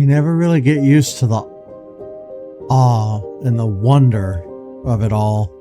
You never really get used to the awe and the wonder of it all.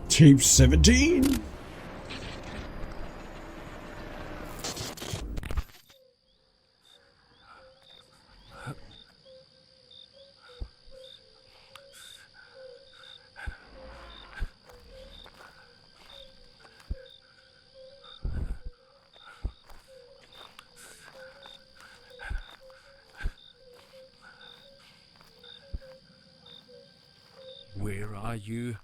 Tape 17. Where are you?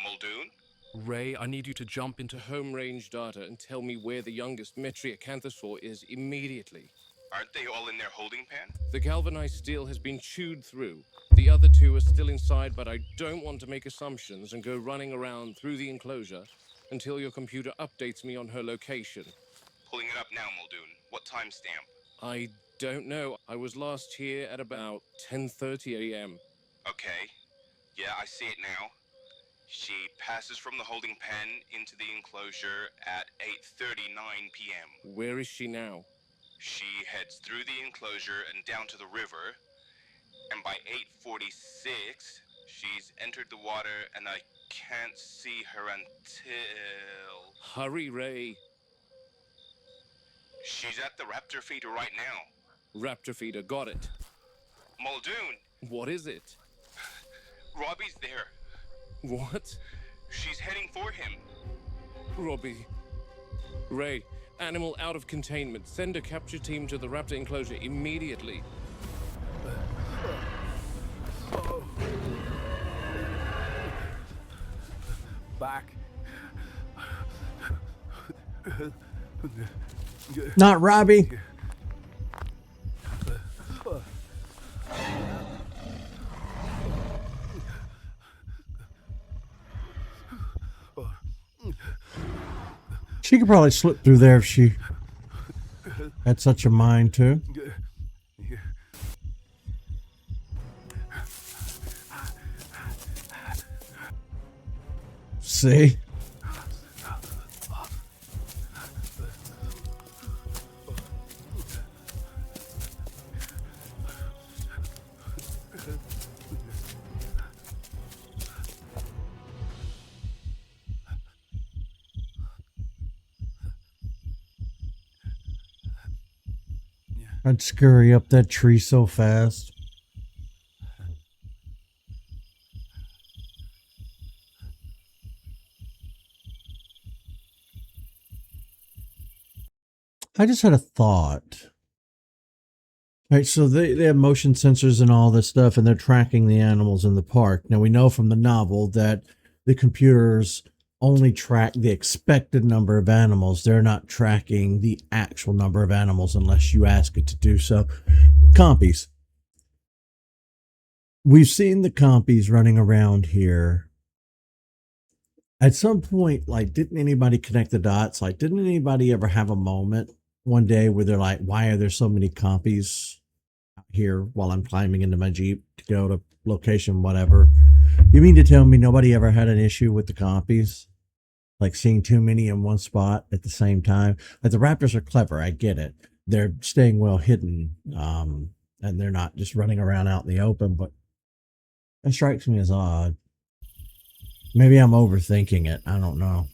Muldoon? Ray, I need you to jump into home range data and tell me where the youngest Metriacanthosaur is immediately. Aren't they all in their holding pen? The galvanized steel has been chewed through. The other two are still inside, but I don't want to make assumptions and go running around through the enclosure until your computer updates me on her location. Pulling it up now, Muldoon. What timestamp? I don't know. I was last here at about 10:30 a.m. Okay. Yeah, I see it now. She passes from the holding pen into the enclosure at 8:39 p.m. Where is she now? She heads through the enclosure and down to the river, and by 8:46, she's entered the water, and I can't see her until... Hurry, Ray. She's at the raptor feeder right now. Raptor feeder, got it. Muldoon! What is it? Robbie's there. What? She's heading for him. Robbie. Ray, animal out of containment. Send a capture team to the raptor enclosure immediately. Back. Not Robbie. She could probably slip through there if she had such a mind to. See? I'd scurry up that tree so fast. I just had a thought. Right, so they have motion sensors and all this stuff, and they're tracking the animals in the park. Now, we know from the novel that the computers only track the expected number of animals. They're not tracking the actual number of animals unless you ask it to do so. Compies. We've seen the compies running around here. At some point, like, didn't anybody connect the dots? Like, didn't anybody ever have a moment one day where they're like, why are there so many compies out here while I'm climbing into my Jeep to go to location, whatever? You mean to tell me nobody ever had an issue with the compies? Like seeing too many in one spot at the same time? Like, the Raptors are clever. I get it. They're staying well hidden. And they're not just running around out in the open, but that strikes me as odd. Maybe I'm overthinking it. I don't know.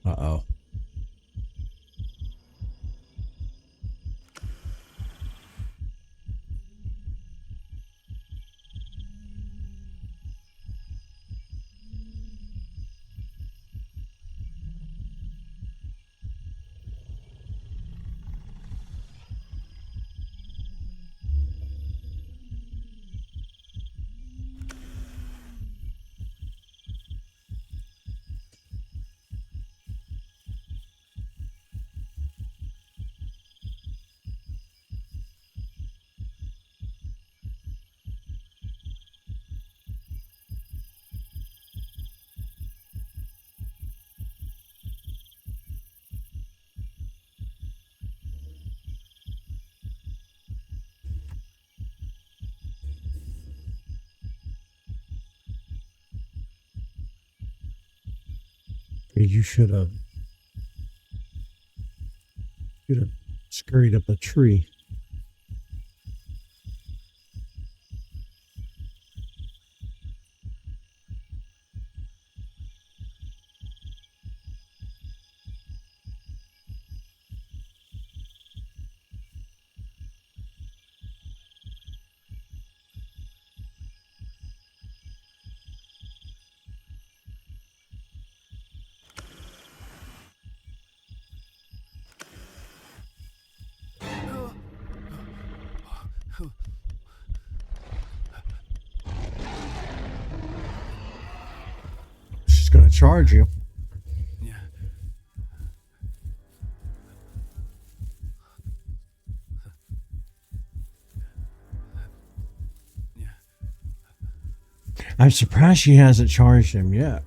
Uh-oh. You should have scurried up a tree. She's gonna charge you. I'm surprised she hasn't charged him yet.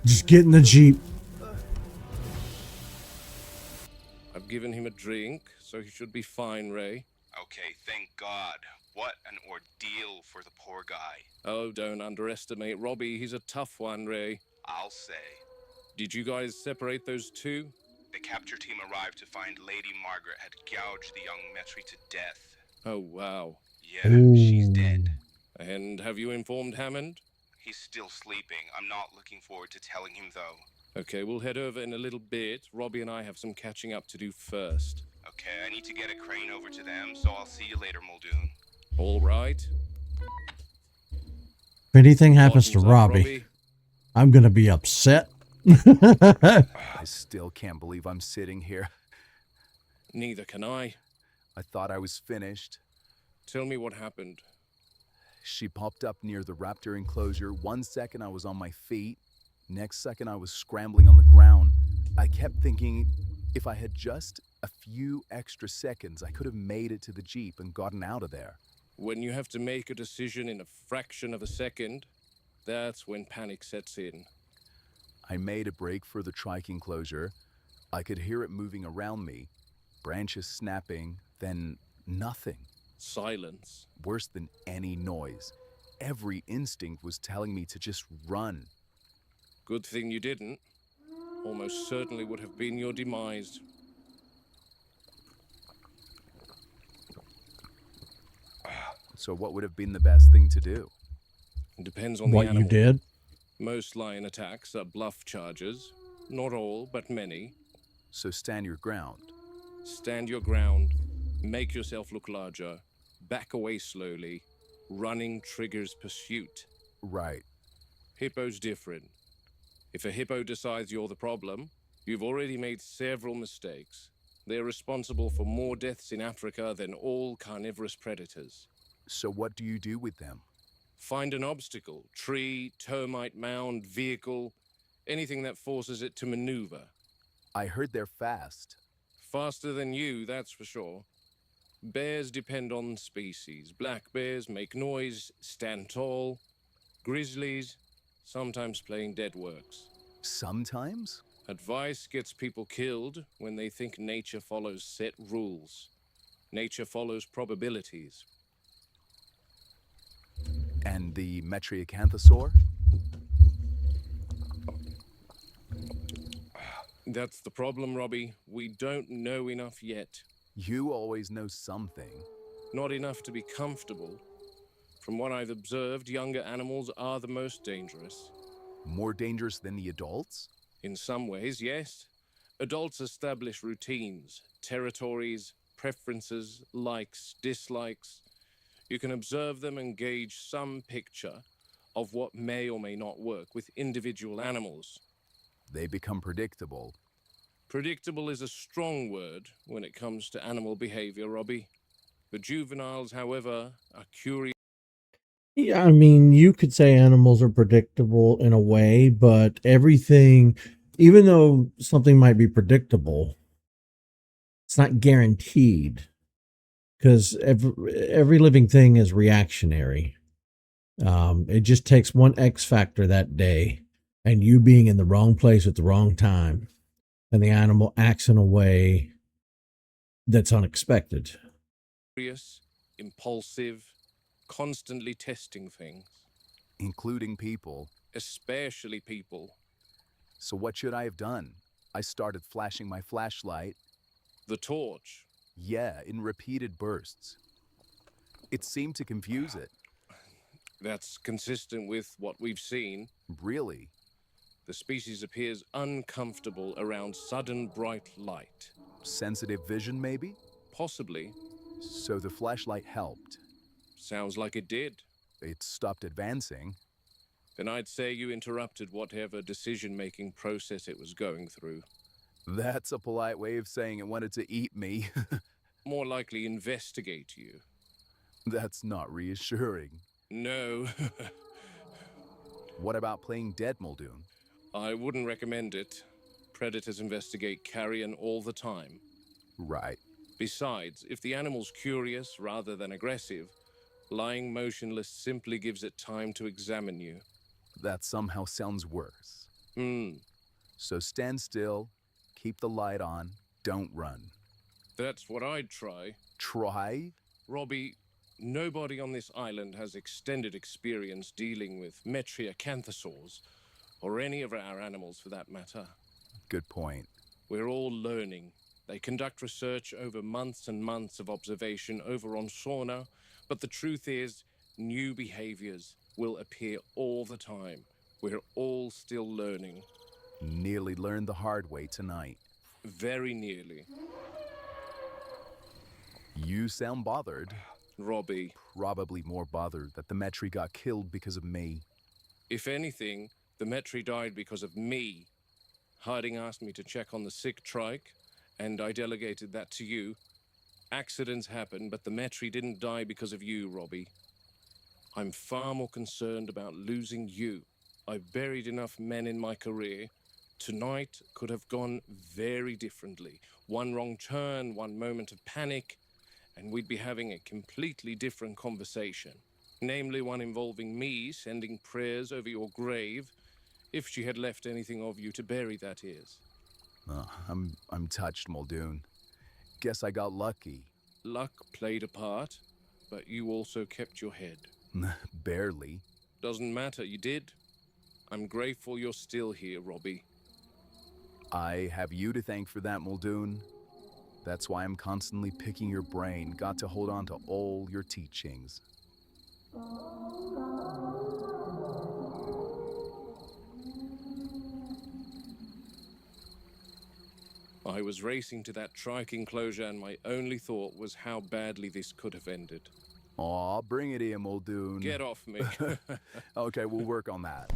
Just get in the Jeep. I've given him a drink, so he should be fine, Ray. Okay, thank God. What an ordeal for the poor guy. Oh, don't underestimate Robbie. He's a tough one, Ray. I'll say. Did you guys separate those two? The capture team arrived to find Lady Margaret had gouged the young Metri to death. Oh, wow. Yeah, she's dead. And have you informed Hammond? He's still sleeping. I'm not looking forward to telling him, though. Okay, we'll head over in a little bit. Robbie and I have some catching up to do first. Okay, I need to get a crane over to them, so I'll see you later, Muldoon. All right. If anything happens to Bottoms up, Robbie, I'm gonna be upset. I still can't believe I'm sitting here. Neither can I. I thought I was finished. Tell me what happened. She popped up near the raptor enclosure. 1 second I was on my feet. Next second I was scrambling on the ground. I kept thinking if I had just a few extra seconds, I could have made it to the Jeep and gotten out of there. When you have to make a decision in a fraction of a second, that's when panic sets in. I made a break for the trike enclosure. I could hear it moving around me, branches snapping, then nothing. Silence. Worse than any noise. Every instinct was telling me to just run. Good thing you didn't. Almost certainly would have been your demise. So what would have been the best thing to do? It depends on What the animal. you did? Most lion attacks are bluff charges. Not all, but many. So stand your ground. Stand your ground. Make yourself look larger. Back away slowly. Running triggers pursuit. Right. Hippo's different. If a hippo decides you're the problem, you've already made several mistakes. They're responsible for more deaths in Africa than all carnivorous predators. So what do you do with them? Find an obstacle, tree, termite mound, vehicle, anything that forces it to maneuver. I heard they're fast. Faster than you, that's for sure. Bears depend on species. Black bears make noise, stand tall. Grizzlies, sometimes playing dead works. Sometimes? Advice gets people killed when they think nature follows set rules. Nature follows probabilities. And the Metriacanthosaur? That's the problem, Robbie. We don't know enough yet. You always know something. Not enough to be comfortable. From what I've observed, younger animals are the most dangerous. More dangerous than the adults? In some ways, yes. Adults establish routines, territories, preferences, likes, dislikes. You can observe them and gauge some picture of what may or may not work with individual animals. They become predictable. Predictable is a strong word when it comes to animal behavior, Robbie. The juveniles, however, are curious. Yeah, I mean, you could say animals are predictable in a way, but everything, even though something might be predictable, it's not guaranteed because every living thing is reactionary. It just takes one X factor that day and you being in the wrong place at the wrong time, and the animal acts in a way that's unexpected. Impulsive, constantly testing things, Including people. especially people. So what should I have done? I started flashing my flashlight. The torch. Yeah, in repeated bursts. It seemed to confuse it. That's consistent with what we've seen. Really? The species appears uncomfortable around sudden bright light. Sensitive vision, maybe? Possibly. So the flashlight helped. Sounds like it did. It stopped advancing. Then I'd say you interrupted whatever decision-making process it was going through. That's a polite way of saying it wanted to eat me. More likely investigate you. That's not reassuring. No, What about playing dead, Muldoon? I wouldn't recommend it. Predators investigate carrion all the time. Right. Besides, if the animal's curious rather than aggressive, lying motionless simply gives it time to examine you. That somehow sounds worse. Hmm, So stand still, keep the light on, don't run. that's what I'd try. Try? Robbie, nobody on this island has extended experience dealing with Metriacanthosaurs, or any of our animals for that matter. Good point. We're all learning. They conduct research over months and months of observation over on Sauna, but the truth is, new behaviors will appear all the time. We're all still learning. Nearly learned the hard way tonight. Very nearly. You sound bothered. Robbie, Probably more bothered that the Metri got killed because of me. if anything, the Metri died because of me. Harding asked me to check on the sick trike, and I delegated that to you. Accidents happen, but the Metri didn't die because of you, Robbie. I'm far more concerned about losing you. I've buried enough men in my career. Tonight could have gone very differently. One wrong turn, one moment of panic, and we'd be having a completely different conversation. Namely, one involving me sending prayers over your grave, if she had left anything of you to bury, that is. I'm touched, Muldoon. Guess I got lucky. Luck played a part, but you also kept your head. Barely. Doesn't matter, you did. I'm grateful you're still here, Robbie. I have you to thank for that, Muldoon. That's why I'm constantly picking your brain. Got to hold on to all your teachings. I was racing to that trike enclosure, and my only thought was how badly this could have ended. Aw, bring it in, Muldoon. Get off me. Okay, we'll work on that.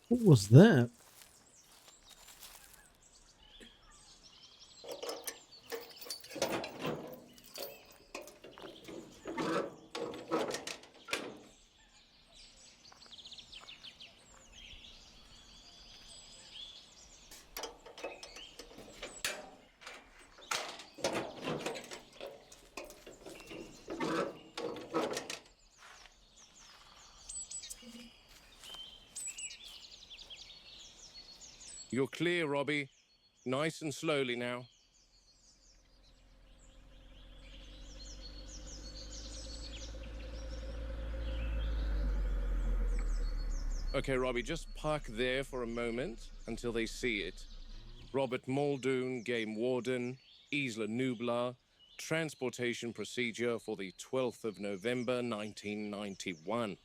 What was that? You're clear, Robbie. Nice and slowly now. Okay, Robbie, just park there for a moment until they see it. Robert Muldoon, Game Warden, Isla Nublar, transportation procedure for the 12th of November, 1991.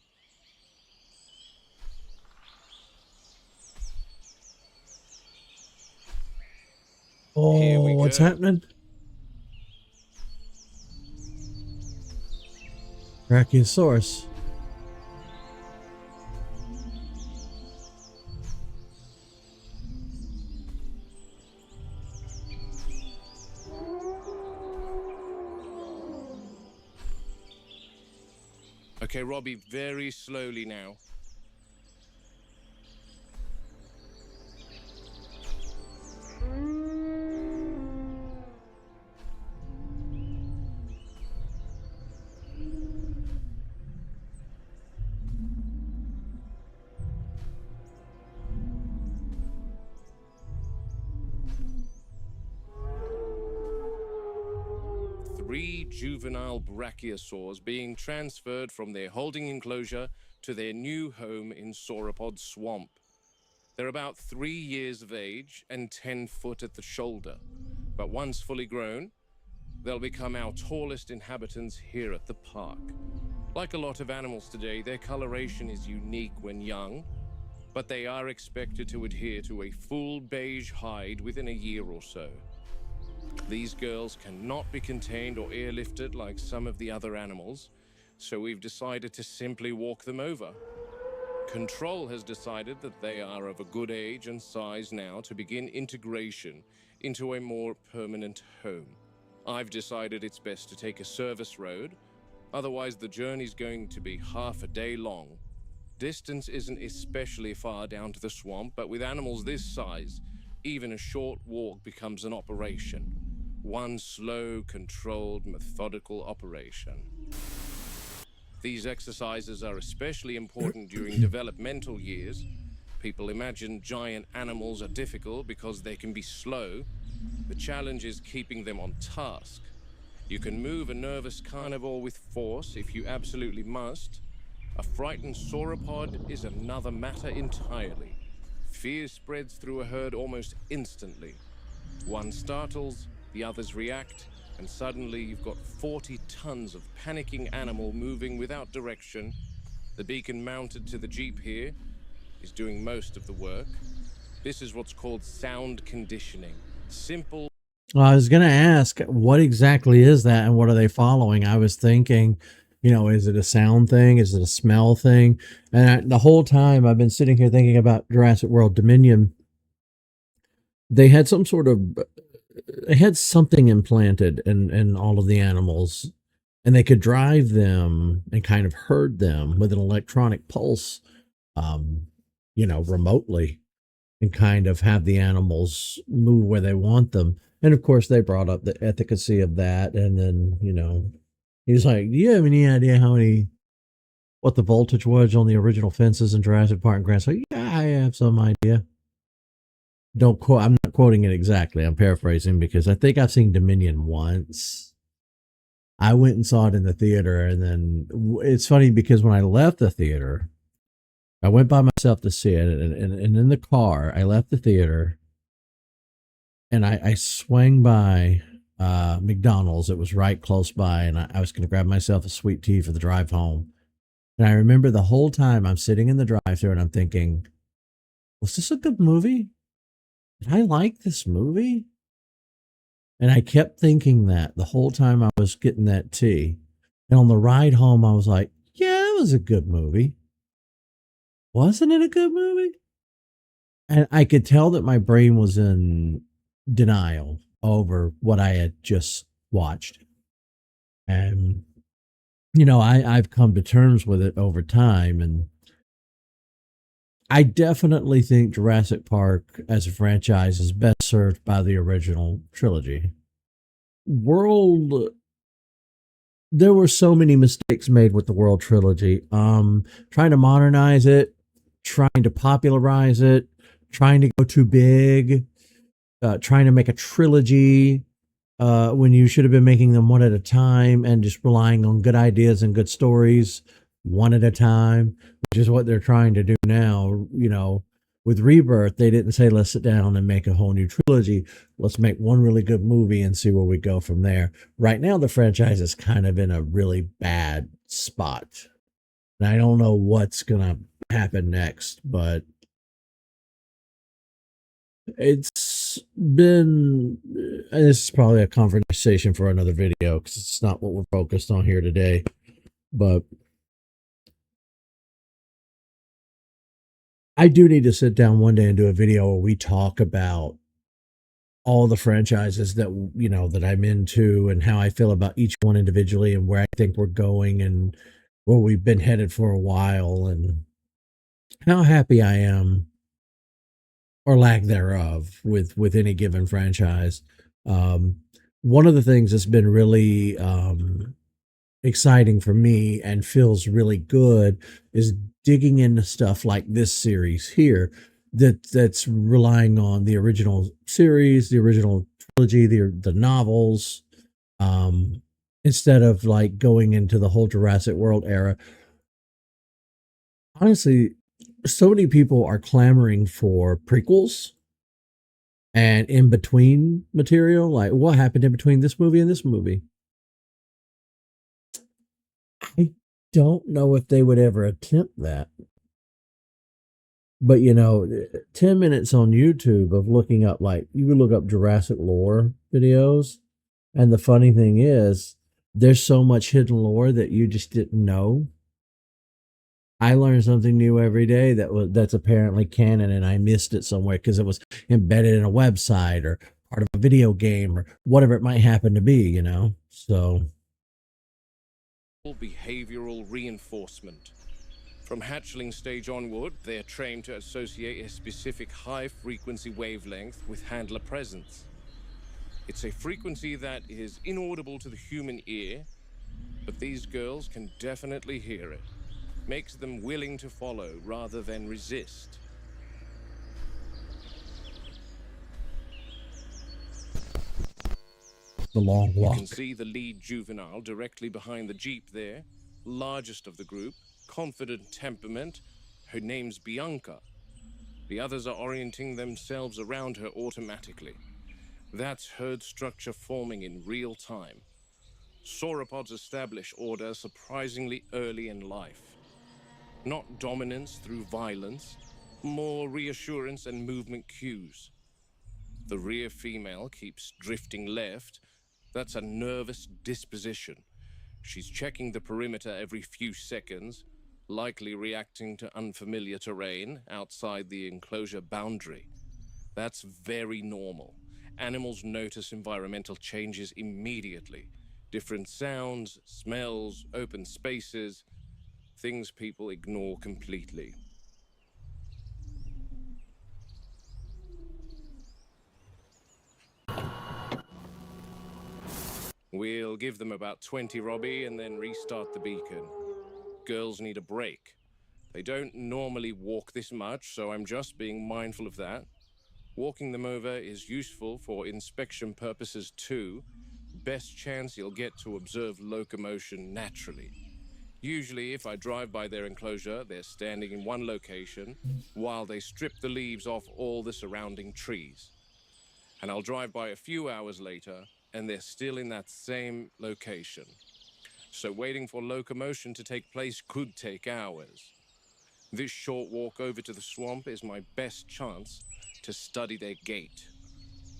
Here we Oh, what's go. happening? Brachiosaurus. Okay, Robbie, very slowly now. Three juvenile brachiosaurs being transferred from their holding enclosure to their new home in Sauropod Swamp. They're about 3 years of age and 10 foot at the shoulder. But once fully grown, they'll become our tallest inhabitants here at the park. Like a lot of animals today, their coloration is unique when young, but they are expected to adhere to a full beige hide within a year or so. These girls cannot be contained or airlifted like some of the other animals, so we've decided to simply walk them over. Control has decided that they are of a good age and size now to begin integration into a more permanent home. I've decided it's best to take a service road, otherwise the journey's going to be half a day long. Distance isn't especially far down to the swamp, but with animals this size, even a short walk becomes an operation. One slow, controlled, methodical operation. These exercises are especially important during developmental years. People imagine giant animals are difficult because they can be slow. The challenge is keeping them on task. You can move a nervous carnivore with force if you absolutely must. A frightened sauropod is another matter entirely. Fear spreads through a herd almost instantly. One startles, the others react, and suddenly you've got 40 tons of panicking animal moving without direction. The beacon mounted to the Jeep here is doing most of the work. This is what's called sound conditioning. Simple. I was going to ask, what exactly is that and what are they following? I was thinking, is it a sound thing? Is it a smell thing? And the whole time I've been sitting here thinking about Jurassic World Dominion. They had they had something implanted in all of the animals, and they could drive them and kind of herd them with an electronic pulse, remotely, and kind of have the animals move where they want them. And of course, they brought up the efficacy of that. And then, he's like, "Do you have any idea what the voltage was on the original fences in Jurassic Park and Grand?" So, yeah, I have some idea. Don't quote. I'm not quoting it exactly. I'm paraphrasing because I think I've seen Dominion once. I went and saw it in the theater, and then it's funny because when I left the theater, I went by myself to see it, and in the car, I left the theater, and I swang by McDonald's. It was right close by, and I was going to grab myself a sweet tea for the drive home. And I remember the whole time I'm sitting in the drive-thru and I'm thinking, was this a good movie? Did I like this movie? And I kept thinking that the whole time I was getting that tea. And on the ride home, I was like, yeah, it was a good movie. Wasn't it a good movie? And I could tell that my brain was in denial over what I had just watched. And, I've come to terms with it over time. And I definitely think Jurassic Park as a franchise is best served by the original trilogy. World, there were so many mistakes made with the World trilogy. Trying to modernize it, trying to popularize it, trying to go too big, trying to make a trilogy when you should have been making them one at a time and just relying on good ideas and good stories one at a time, which is what they're trying to do now. With Rebirth, they didn't say, let's sit down and make a whole new trilogy. Let's make one really good movie and see where we go from there. Right now, the franchise is kind of in a really bad spot. And I don't know what's going to happen next, but it's been, and this is probably a conversation for another video because it's not what we're focused on here today, but I do need to sit down one day and do a video where we talk about all the franchises that I'm into and how I feel about each one individually and where I think we're going and where we've been headed for a while and how happy I am or lack thereof with any given franchise. One of the things that's been really exciting for me and feels really good is digging into stuff like this series here that's relying on the original series, the original trilogy, the novels, instead of like going into the whole Jurassic World era. Honestly, so many people are clamoring for prequels and in between material, like what happened in between this movie and this movie. I don't know if they would ever attempt that. But 10 minutes on YouTube of looking up, like, you can look up Jurassic lore videos. And the funny thing is, there's so much hidden lore that you just didn't know. I learn something new every day that's apparently canon, and I missed it somewhere because it was embedded in a website or part of a video game or whatever it might happen to be, So Behavioral reinforcement. From hatchling stage onward, they're trained to associate a specific high-frequency wavelength with handler presence. It's a frequency that is inaudible to the human ear, but these girls can definitely hear it. Makes them willing to follow rather than resist. the long You walk. can see the lead juvenile directly behind the Jeep there, largest of the group, confident temperament. Her name's Bianca. The others are orienting themselves around her automatically. That's herd structure forming in real time. Sauropods establish order surprisingly early in life. Not dominance through violence, more reassurance and movement cues. The rear female keeps drifting left. That's a nervous disposition. She's checking the perimeter every few seconds, likely reacting to unfamiliar terrain outside the enclosure boundary. That's very normal. Animals notice environmental changes immediately. Different sounds, smells, open spaces, things people ignore completely. We'll give them about 20, Robbie, and then restart the beacon. Girls need a break. They don't normally walk this much, so I'm just being mindful of that. Walking them over is useful for inspection purposes too. Best chance you'll get to observe locomotion naturally. Usually, if I drive by their enclosure, they're standing in one location while they strip the leaves off all the surrounding trees. And I'll drive by a few hours later, and they're still in that same location. So waiting for locomotion to take place could take hours. This short walk over to the swamp is my best chance to study their gait.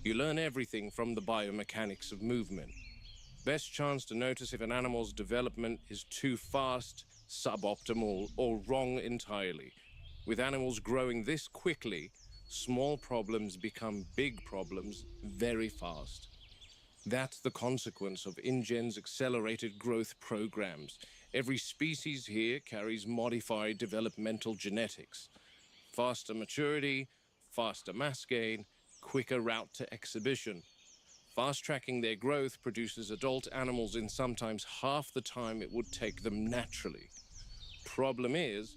You learn everything from the biomechanics of movement. Best chance to notice if an animal's development is too fast, suboptimal, or wrong entirely. With animals growing this quickly, small problems become big problems very fast. That's the consequence of InGen's accelerated growth programs. Every species here carries modified developmental genetics. Faster maturity, faster mass gain, quicker route to exhibition. Fast-tracking their growth produces adult animals in sometimes half the time it would take them naturally. Problem is,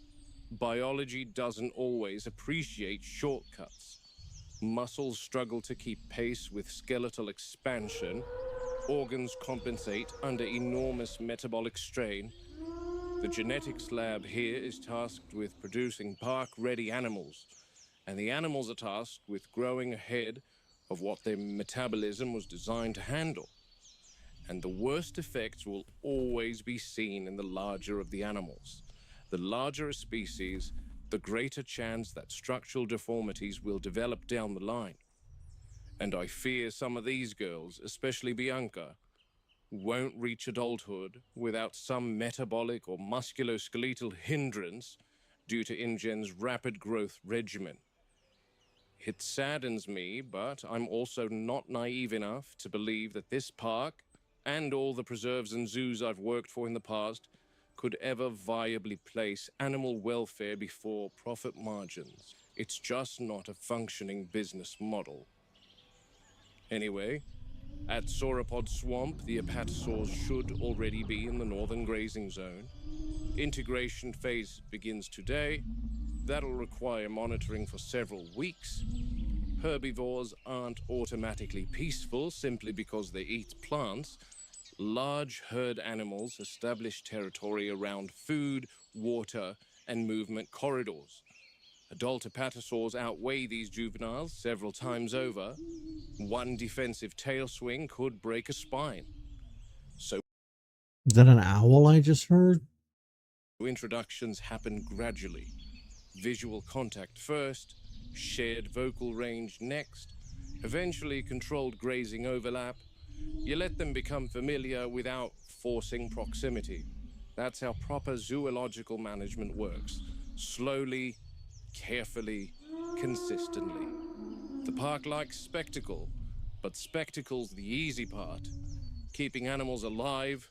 biology doesn't always appreciate shortcuts. Muscles struggle to keep pace with skeletal expansion. Organs compensate under enormous metabolic strain. The genetics lab here is tasked with producing park-ready animals, and the animals are tasked with growing ahead of what their metabolism was designed to handle. And the worst effects will always be seen in the larger of the animals. The larger a species, the greater chance that structural deformities will develop down the line. And I fear some of these girls, especially Bianca, won't reach adulthood without some metabolic or musculoskeletal hindrance due to InGen's rapid growth regimen. It saddens me, but I'm also not naive enough to believe that this park, and all the preserves and zoos I've worked for in the past, could ever viably place animal welfare before profit margins. It's just not a functioning business model. Anyway, at Sauropod Swamp, the apatosaurs should already be in the northern grazing zone. Integration phase begins today. That'll require monitoring for several weeks. Herbivores aren't automatically peaceful simply because they eat plants. Large herd animals establish territory around food, water, and movement corridors. Adult apatosaurs outweigh these juveniles several times over. One defensive tail swing could break a spine. So Is that an owl I just heard? introductions happen gradually. Visual contact first, shared vocal range next, eventually controlled grazing overlap. You let them become familiar without forcing proximity. That's how proper zoological management works. Slowly, carefully, consistently. The park likes spectacle, but spectacle's the easy part. Keeping animals alive,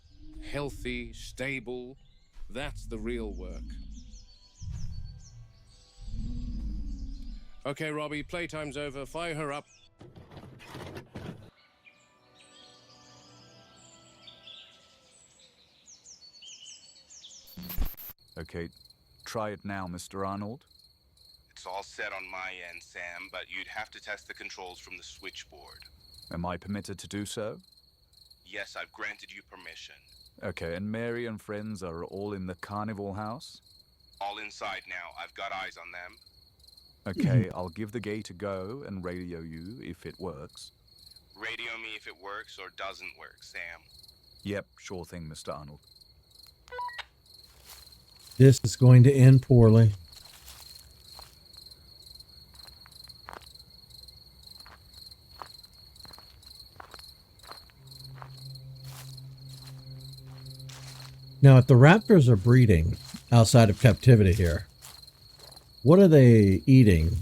healthy, stable, that's the real work. Okay, Robbie, playtime's over. Fire her up. Okay, try it now, Mr. Arnold. It's all set on my end, Sam, but you'd have to test the controls from the switchboard. Am I permitted to do so? Yes, I've granted you permission. Okay, and Mary and friends are all in the carnival house? All inside now. I've got eyes on them. Okay, I'll give the gate a go and radio you if it works. Radio me if it works or doesn't work, Sam. Yep, sure thing, Mr. Arnold. This is going to end poorly. Now, if the raptors are breeding outside of captivity here, what are they eating?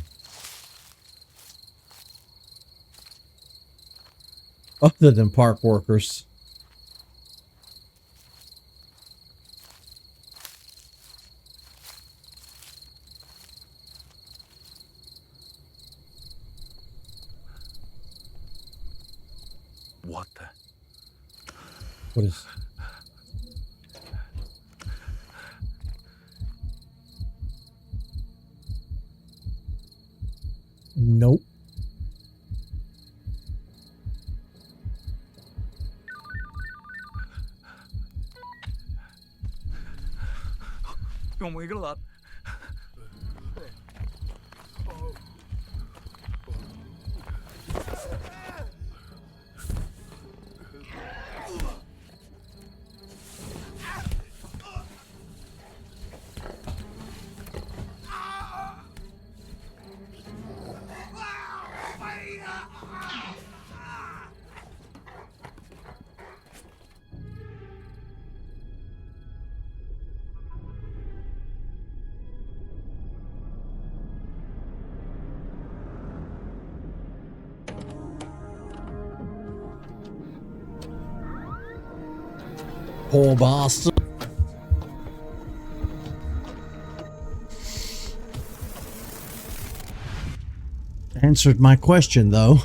Other than park workers. What the? What is... Nope. Không nghĩ cái lật. Poor bastard. Answered my question though.